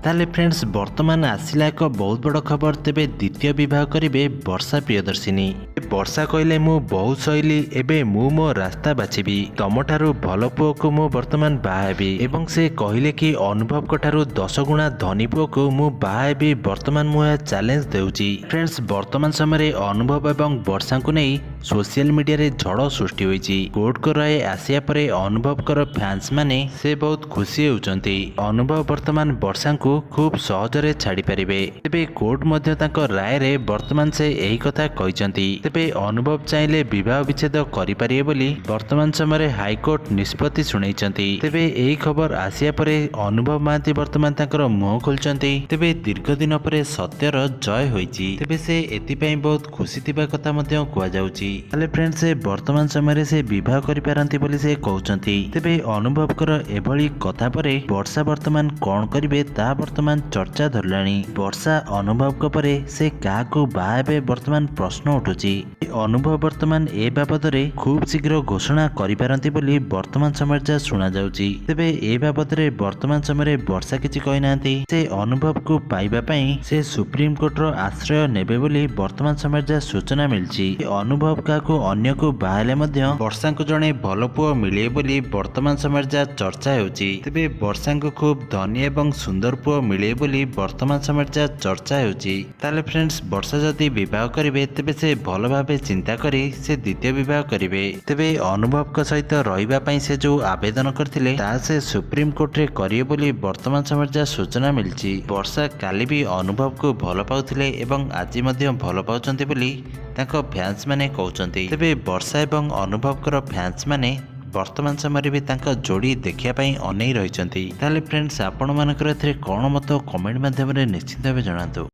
ताले फ्रेंड्स वर्तमान आसिला एक बहुत बड़ खबर। तेबे द्वितीय विवाह करिवे वर्षा प्रियदर्शिनी। वर्षा कहले मु बहुत शैली एबे मु मो रास्ता बाछिबी, तमठारु भल पुओ को मु वर्तमान बाहेबी। एवं से कहले कि अनुभव कठारु 10 गुणा धनी पुओ को मु बाहेबी। वर्तमान मु चैलेंज देउची। फ्रेंड्स वर्तमान समय अनुभव एवं वर्षा को नहीं सोशल मीडिया रे झड़ सृष्टि होईची। कोर्ट को राय आसिया परे अनुभव कर फैंस माने से बहुत खुशी होउचंती। अनुभव वर्तमान वर्षा को खूब सहजरे छाड़ी पारिबे। तेबे कोर्ट मध्य तांको राय रे वर्तमान से एही कथा कहिसंती। तेबे अनुभव चाहिले विवाह विच्छेद करि पारिबे बोली वर्तमान समय हाईकोर्ट निष्पत्ति सुनाइचंती। तेबे एही खबर आसिया परे अनुभव महांती वर्तमान तांकर मुह खोलचंती। तेबे दीर्घ दिन परे सत्यर जय होईची। तेबे से एतिपई बहुत खुशी थिबा कथा मध्य कुआ जाउची। ताले फ्रेंड्स से वर्तमान समय से विवाह करि पारंती बोली से कहउचंती। तेबे अनुभव कर एभली कथा परे वर्षा वर्तमान कौन करिवे ता वर्तमान चर्चा धरलानी। वर्षा अनुभव को परे से काको बाहेबे वर्तमान प्रश्न उठुची। अनुभव वर्तमान ए बाबद रे खूब शीघ्र घोषणा करि पारंती बोली वर्तमान समय जा सुना जाउची। तेबे ए बाबद रे वर्तमान समय वर्षा किछि कहि नांती। से अनुभव को पाइबा पई से सुप्रीम कोर्ट रो आश्रय नेबे बोली वर्तमान समय जा सूचना मिलची। अनुभव काको अन्य को बाहेले मध्य वर्षा को जणे भल पुओ मिले बोली वर्तमान समय जा चर्चा हेउची। तेबे वर्षा को खूब धनी एवं सुंदर पुओ मिले बोली वर्तमान समय जा चर्चा हेउची। ताले फ्रेंड्स वर्षा जदि विवाह करिवे तेबे से भल भाबे चिंता करी से द्वितीय विवाह करिवे। तेबे अनुभव को सहित रहिबा पई से जो आवेदन करथिले ता से सुप्रीम कोर्ट रे करिवे बोली वर्तमान समय जा सूचना मिलची। वर्षा काली भी अनुभव को भल पाउथिले एवं आज मध्य भल पाउचंती बोली तांको फैंस माने कहउचंती। तेबे वर्षा एवं अनुभव कर फैंस माने वर्तमान समय भी तांका जोड़ी देखिया पई अनै रहिचंती। ताले फ्रेंड्स आपण मानकर एथरे कोन मत कमेंट माध्यम रे निश्चित भाबे जणातु।